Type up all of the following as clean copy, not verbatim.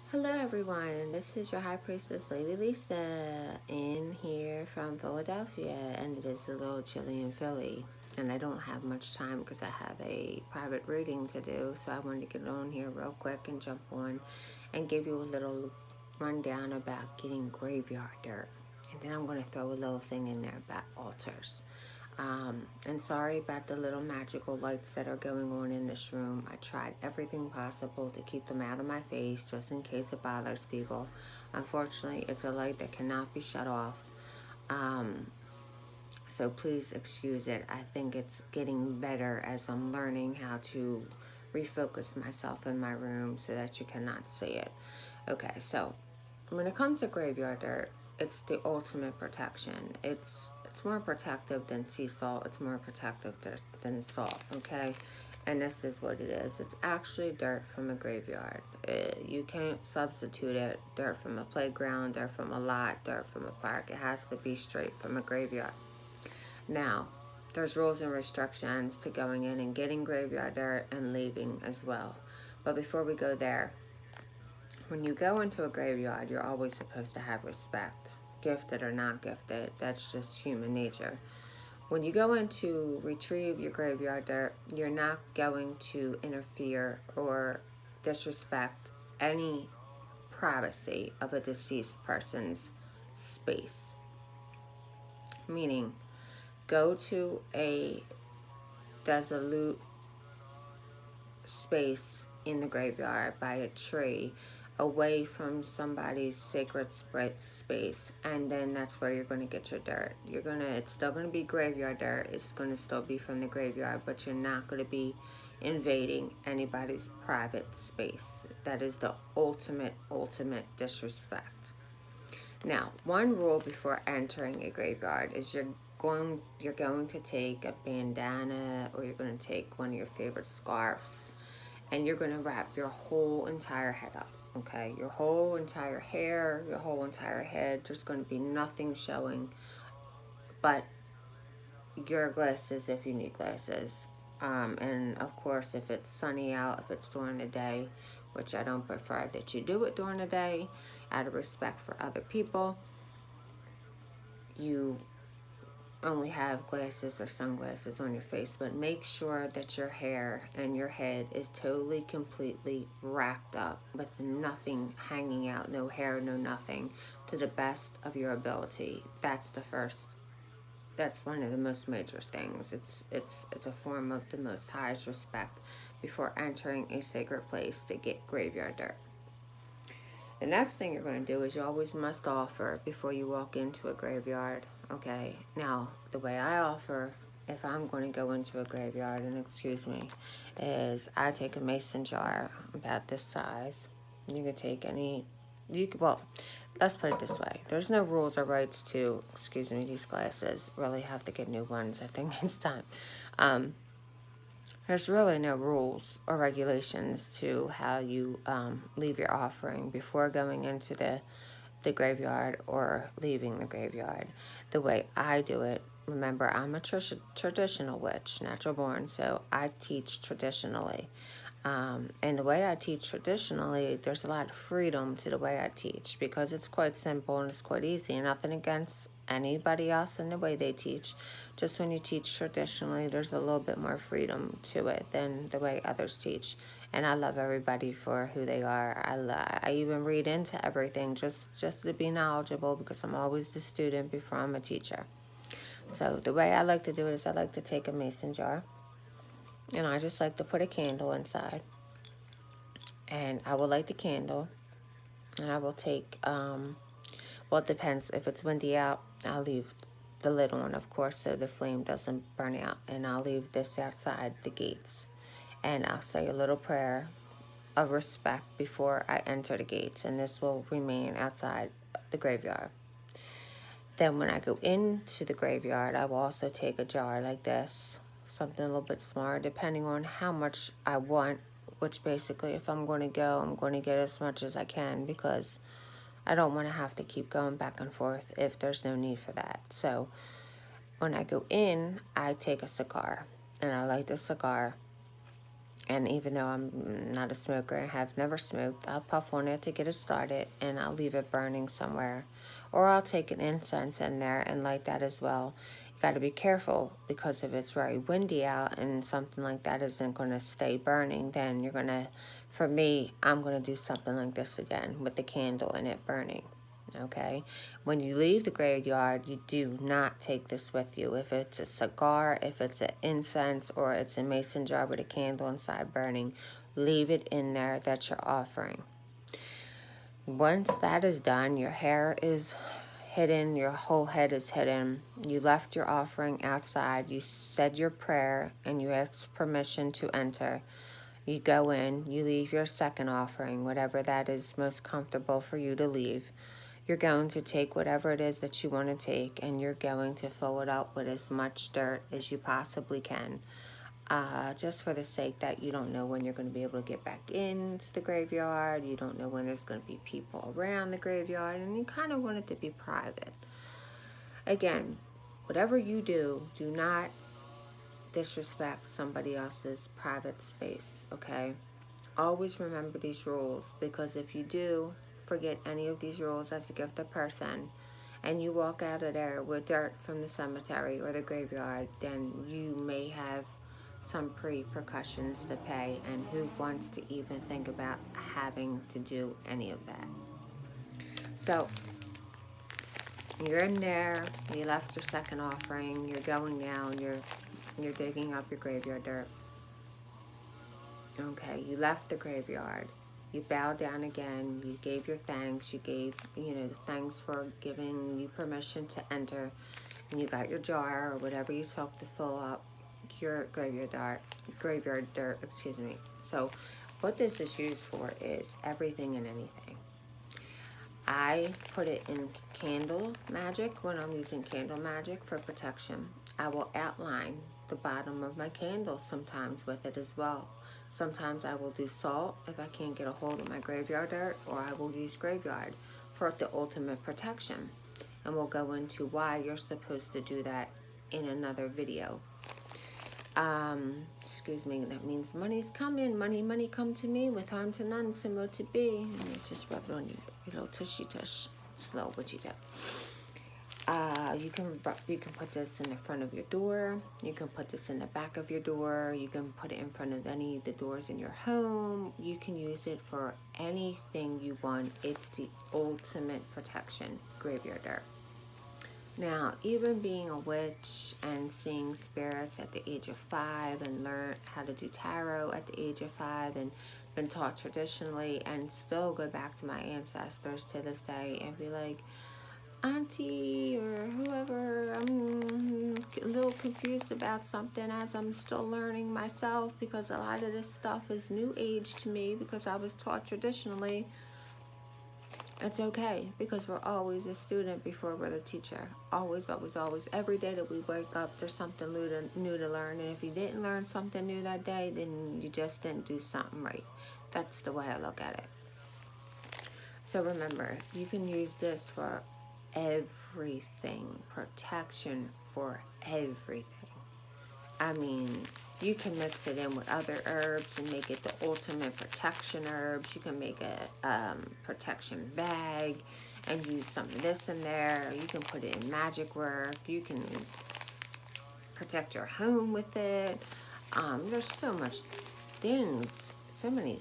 Hello everyone, this is your High Priestess Lady Lisa in here from Philadelphia, and it is a little chilly in Philly, and I don't have much time because I have a private reading to do, so I wanted to get on here real quick and jump on and give you a little rundown about getting graveyard dirt, and then I'm going to throw a little thing in there about altars. And sorry about the little magical lights that are going on in this room. I tried everything possible to keep them out of my face just in case it bothers people. Unfortunately, it's a light that cannot be shut off. Um, so please excuse it. I think it's getting better as I'm learning how to refocus myself in my room so that you cannot see it. Okay, so when it comes to graveyard dirt, it's the ultimate protection. It's more protective than sea salt. It's more protective than salt. Okay, and this is what it is. It's actually dirt from a graveyard. You can't substitute it. Dirt from a playground, dirt from a lot, dirt from a park. It has to be straight from a graveyard. Now, there's rules and restrictions to going in and getting graveyard dirt and leaving as well. But before we go there, when you go into a graveyard, you're always supposed to have respect, gifted or not gifted. That's just human nature. When you go in to retrieve your graveyard dirt, you're not going to interfere or disrespect any privacy of a deceased person's space. Meaning, go to a desolate space in the graveyard by a tree away from somebody's sacred space, and then that's where you're going to get your dirt. It's still going to be graveyard dirt. It's going to still be from the graveyard, but you're not going to be invading anybody's private space. That is the ultimate disrespect. Now, one rule before entering a graveyard is you're going to take a bandana, or you're going to take one of your favorite scarves, and you're going to wrap your whole entire head up. Okay, your whole entire hair, your whole entire head. There's going to be nothing showing but your glasses if you need glasses. And of course, if it's sunny out, if it's during the day, which I don't prefer that you do it during the day out of respect for other people, you only have glasses or sunglasses on your face, but make sure that your hair and your head is totally, completely wrapped up with nothing hanging out, no hair, no nothing, to the best of your ability. That's one of the most major things. It's a form of the most highest respect before entering a sacred place to get graveyard dirt. The next thing you're going to do is you always must offer before you walk into a graveyard. Okay, now the way I offer if I'm going to go into a graveyard, and excuse me, is I take a mason jar about this size. You can take any, well, let's put it this way. There's no rules or rights to, excuse me, these glasses. Really have to get new ones, I think, next time. Um, there's really no rules or regulations to how you leave your offering before going into the graveyard or leaving the graveyard. The way I do it, remember, I'm a traditional witch, natural born, so I teach traditionally. And the way I teach traditionally, there's a lot of freedom to the way I teach because it's quite simple and it's quite easy. And nothing against anybody else in the way they teach. Just when you teach traditionally, there's a little bit more freedom to it than the way others teach. And I love everybody for who they are. I even read into everything just to be knowledgeable because I'm always the student before I'm a teacher. So the way I like to do it is I like to take a mason jar and I just like to put a candle inside. And I will light the candle and I will take, well, it depends. If it's windy out, I'll leave the lid on, of course, so the flame doesn't burn out. And I'll leave this outside the gates. And I'll say a little prayer of respect before I enter the gates. And this will remain outside the graveyard. Then when I go into the graveyard, I will also take a jar like this, something a little bit smaller, depending on how much I want, which basically if I'm going to go, I'm going to get as much as I can because I don't want to have to keep going back and forth if there's no need for that. So when I go in, I take a cigar and I light the cigar And even though I'm not a smoker and have never smoked, I'll puff on it to get it started, and I'll leave it burning somewhere. Or I'll take an incense in there and light that as well. You got to be careful, because if it's very windy out and something like that isn't going to stay burning, then you're going to, for me, I'm going to do something like this again with the candle and it burning. Okay, when you leave the graveyard, you do not take this with you. If it's a cigar, if it's an incense, or it's a mason jar with a candle inside burning, leave it in there. That's your offering. Once that is done, your hair is hidden, your whole head is hidden. You left your offering outside, you said your prayer, and you asked permission to enter. You go in, you leave your second offering, whatever that is most comfortable for you to leave. You're going to take whatever it is that you want to take, and you're going to fill it up with as much dirt as you possibly can. Just for the sake that you don't know when you're going to be able to get back into the graveyard. You don't know when there's going to be people around the graveyard, and you kind of want it to be private. Again, whatever you do, do not disrespect somebody else's private space, okay? Always remember these rules, because if you do forget any of these rules as a gifted person, and you walk out of there with dirt from the cemetery or the graveyard, then you may have some repercussions to pay, and who wants to even think about having to do any of that? So you're in there, you left your second offering, you're going down, you're digging up your graveyard dirt. Okay, you left the graveyard. You bowed down again. You gave your thanks. You gave, thanks for giving you permission to enter. And you got your jar or whatever you took to fill up your graveyard dirt, excuse me. So what this is used for is everything and anything. I put it in candle magic when I'm using candle magic for protection. I will outline the bottom of my candle sometimes with it as well. Sometimes I will do salt if I can't get a hold of my graveyard dirt, or I will use graveyard for the ultimate protection. And we'll go into why you're supposed to do that in another video. Excuse me, that means money's coming. Money come to me with harm to none, similar to be. And you just rub it on your little tushy tush, slow witchy tip. You can put this in the front of your door. You can put this in the back of your door. You can put it in front of any of the doors in your home. You can use it for anything you want. It's the ultimate protection, graveyard dirt. Now, even being a witch and seeing spirits at the age of 5 and learn how to do tarot at the age of 5 and been taught traditionally, and still go back to my ancestors to this day and be like, Auntie or whoever, I'm a little confused about something as I'm still learning myself, because a lot of this stuff is new age to me because I was taught traditionally. It's okay, because we're always a student before we're the teacher. Always, always, always. Every day that we wake up, there's something new to learn. And if you didn't learn something new that day, then you just didn't do something right. That's the way I look at it. So remember, you can use this for everything. Protection for everything. I mean, you can mix it in with other herbs and make it the ultimate protection herbs. You can make a protection bag and use some of this in there. You can put it in magic work. You can protect your home with it. There's so much things, so many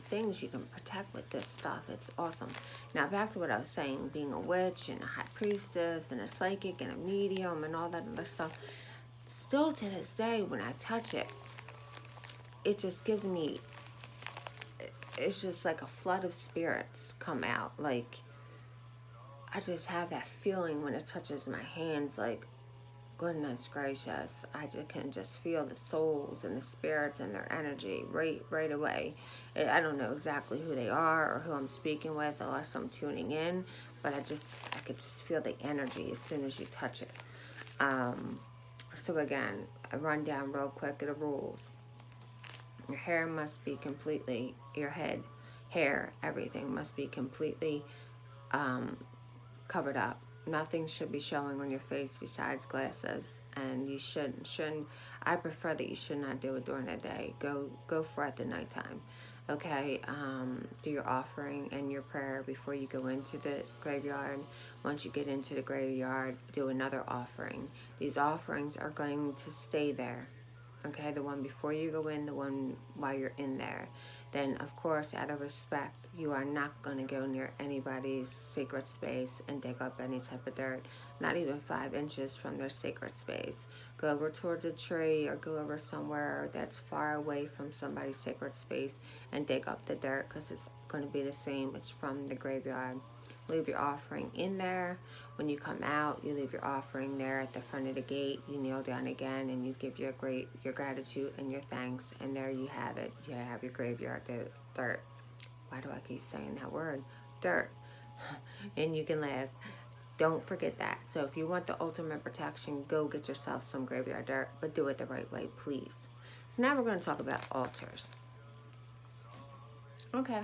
things you can protect with this stuff. It's awesome. Now back to what I was saying, being a witch and a high priestess and a psychic and a medium and all that other stuff. Still to this day, when I touch it, it just gives me, it's just like a flood of spirits come out. Like, I just have that feeling when it touches my hands, like, goodness gracious, I can just feel the souls and the spirits and their energy right away. I don't know exactly who they are or who I'm speaking with unless I'm tuning in, but I could just feel the energy as soon as you touch it. So again, I run down real quick the rules. Your hair must be completely, your hair, everything must be completely covered up. Nothing should be showing on your face besides glasses, and you shouldn't. I prefer that you should not do it during the day. Go for it at the nighttime. Okay, do your offering and your prayer before you go into the graveyard. Once you get into the graveyard, do another offering. These offerings are going to stay there. Okay, the one before you go in, the one while you're in there. Then, of course, out of respect, you are not going to go near anybody's sacred space and dig up any type of dirt, not even 5 inches from their sacred space. Go over towards a tree or go over somewhere that's far away from somebody's sacred space and dig up the dirt, because it's going to be the same. It's from the graveyard. Leave your offering in there. When you come out, you leave your offering there at the front of the gate. You kneel down again and you give your gratitude and your thanks, and there you have it. You have your graveyard dirt. Why do I keep saying that word? Dirt. And you can laugh. Don't forget that. So if you want the ultimate protection, go get yourself some graveyard dirt, but do it the right way, please. So now we're going to talk about altars. Okay.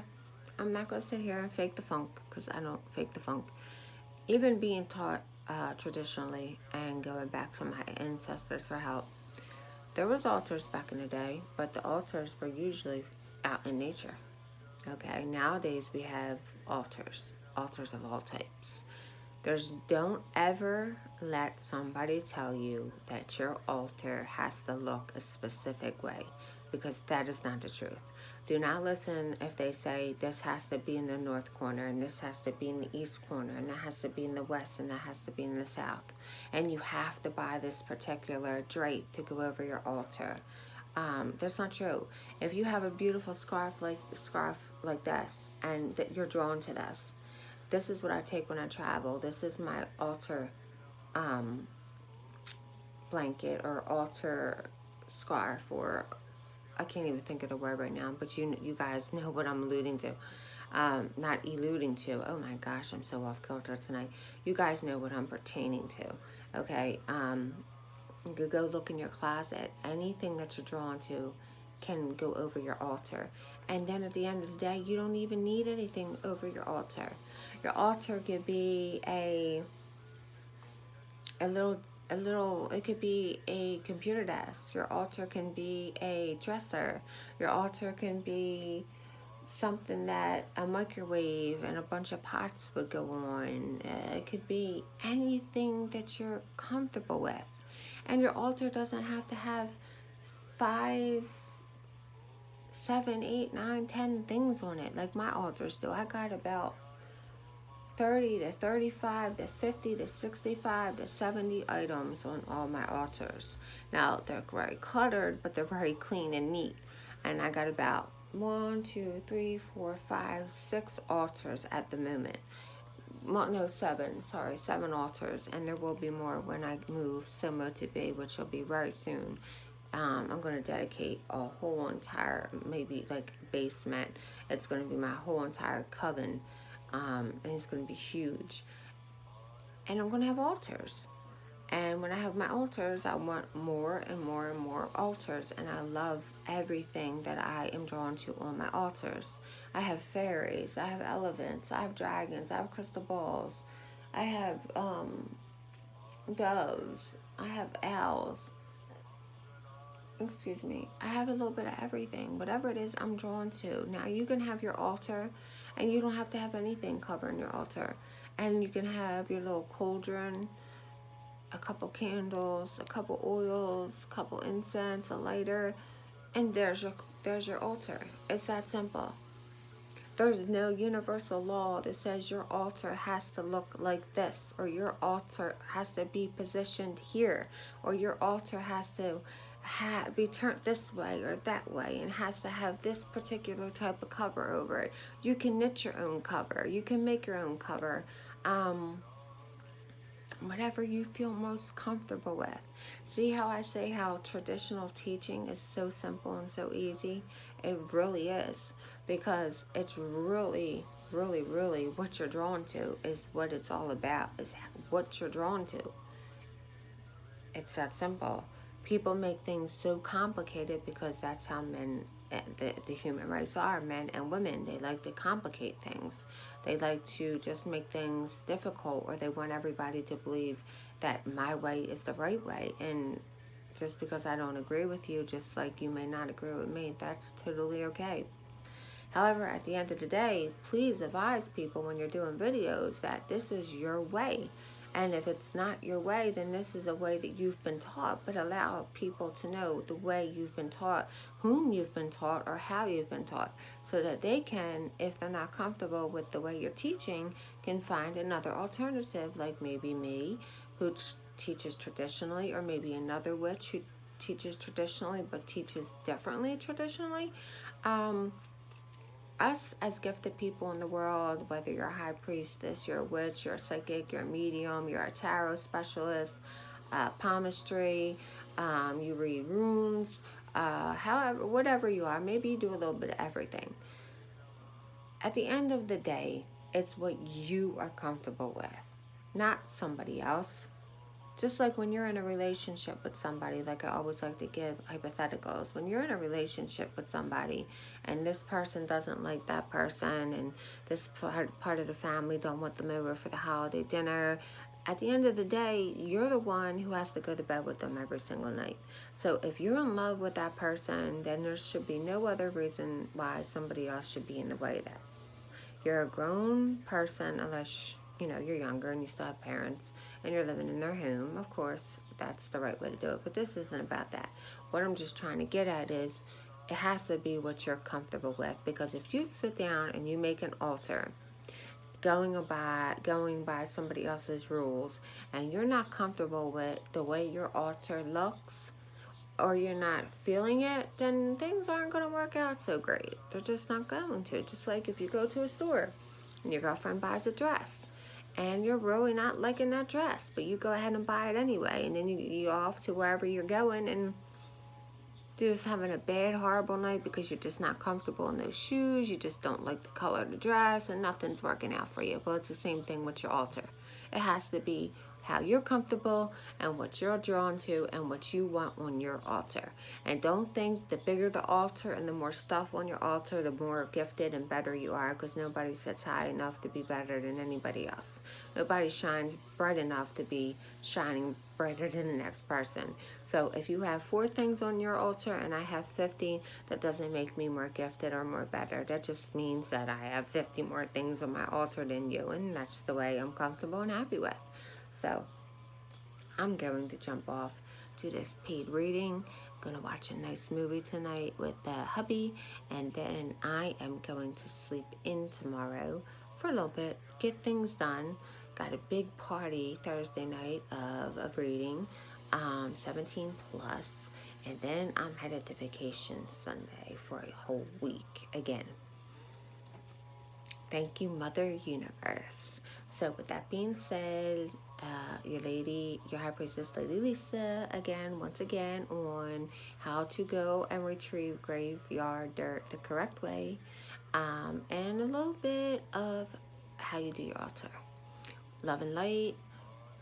I'm not going to sit here and fake the funk, because I don't fake the funk. Even being taught traditionally and going back to my ancestors for help, there was altars back in the day, but the altars were usually out in nature. Okay, nowadays we have altars of all types. Don't ever let somebody tell you that your altar has to look a specific way, because that is not the truth. Do not listen if they say this has to be in the north corner and this has to be in the east corner and that has to be in the west and that has to be in the south. And you have to buy this particular drape to go over your altar. That's not true. If you have a beautiful scarf like this and that you're drawn to this is what I take when I travel. This is my altar blanket or altar scarf, or I can't even think of the word right now, but you guys know what I'm alluding to. Not alluding to. Oh my gosh, I'm so off kilter tonight. You guys know what I'm pertaining to. Okay. You could go look in your closet. Anything that you're drawn to can go over your altar. And then at the end of the day, you don't even need anything over your altar. Your altar could be a little, it could be a computer desk. Your altar can be a dresser. Your altar can be something that a microwave and a bunch of pots would go on. It could be anything that you're comfortable with. And your altar doesn't have to have 5, 7, 8, 9, 10 things on it like my altars do. I got about 30 to 35 to 50 to 65 to 70 items on all my altars. Now, they're very cluttered, but they're very clean and neat. And I got about 1, 2, 3, 4, 5, 6 altars at the moment. Well, no, 7 altars. And there will be more when I move Simo to be, which will be very soon. I'm going to dedicate a whole entire, maybe like basement. It's going to be my whole entire coven. And it's going to be huge. And I'm going to have altars. And when I have my altars, I want more and more and more altars. And I love everything that I am drawn to on my altars. I have fairies, I have elephants, I have dragons, I have crystal balls, I have doves, I have owls. Excuse me. I have a little bit of everything. Whatever it is, I'm drawn to. Now, you can have your altar, and you don't have to have anything covering your altar. And you can have your little cauldron, a couple candles, a couple oils, a couple incense, a lighter, and there's your altar. It's that simple. There's no universal law that says your altar has to look like this, or your altar has to be positioned here, or your altar has to be turned this way or that way and has to have this particular type of cover over it. You can knit your own cover. You can make your own cover. Whatever you feel most comfortable with. See how I say how traditional teaching is so simple and so easy? It really is, because it's really, really, really what you're drawn to is what it's all about, is what you're drawn to. It's that simple. People make things so complicated because that's how men the human race are, men and women. They like to complicate things. They like to just make things difficult, or they want everybody to believe that my way is the right way. And just because I don't agree with you, just like you may not agree with me, that's totally okay. However, at the end of the day, please advise people when you're doing videos that this is your way. And if it's not your way, then this is a way that you've been taught. But allow people to know the way you've been taught, whom you've been taught, or how you've been taught, so that they can, if they're not comfortable with the way you're teaching, can find another alternative, like maybe me, who teaches traditionally, or maybe another witch who teaches traditionally but teaches differently traditionally. Us as gifted people in the world, whether you're a high priestess, you're a witch, you're a psychic, you're a medium, you're a tarot specialist, palmistry, you read runes, however, whatever you are, maybe you do a little bit of everything. At the end of the day, it's what you are comfortable with, not somebody else. Just like when you're in a relationship with somebody, like I always like to give hypotheticals. When you're in a relationship with somebody and this person doesn't like that person, and this part of the family don't want them over for the holiday dinner, at the end of the day, you're the one who has to go to bed with them every single night. So if you're in love with that person, then there should be no other reason why somebody else should be in the way of that. You're a grown person, unless you're younger and you still have parents and you're living in their home. Of course, that's the right way to do it. But this isn't about that. What I'm just trying to get at is it has to be what you're comfortable with. Because if you sit down and you make an altar going by somebody else's rules, and you're not comfortable with the way your altar looks, or you're not feeling it, then things aren't going to work out so great. They're just not going to. Just like if you go to a store and your girlfriend buys a dress and you're really not liking that dress, but you go ahead and buy it anyway, and then you're off to wherever you're going, and you're just having a bad, horrible night because you're just not comfortable in those shoes, you just don't like the color of the dress, and nothing's working out for you. Well, it's the same thing with your altar. It has to be how you're comfortable and what you're drawn to and what you want on your altar. And don't think the bigger the altar and the more stuff on your altar, the more gifted and better you are, because nobody sits high enough to be better than anybody else. Nobody shines bright enough to be shining brighter than the next person. So if you have 4 things on your altar and I have 50, that doesn't make me more gifted or more better. That just means that I have 50 more things on my altar than you, and that's the way I'm comfortable and happy with. So I'm going to jump off to this paid reading. I'm going to watch a nice movie tonight with hubby, and then I am going to sleep in tomorrow for a little bit, get things done. Got a big party Thursday night of reading, 17 plus, and then I'm headed to vacation Sunday for a whole week again. Thank you, Mother Universe. So with that being said, your High Priestess Lady Lisa, once again, on how to go and retrieve graveyard dirt the correct way, and a little bit of how you do your altar. Love and light,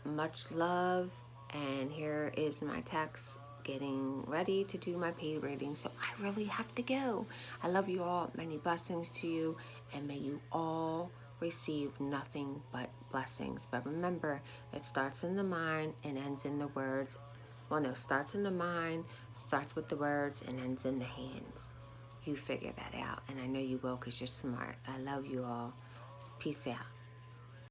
much love, and here is my text getting ready to do my paid reading, so I really have to go. I love you all. Many blessings to you, and may you all receive nothing but blessings. But remember, it starts in the mind and ends in the words. Well, no, starts in the mind, starts with the words, and ends in the hands. You figure that out, and I know you will because you're smart. I love you all. Peace out.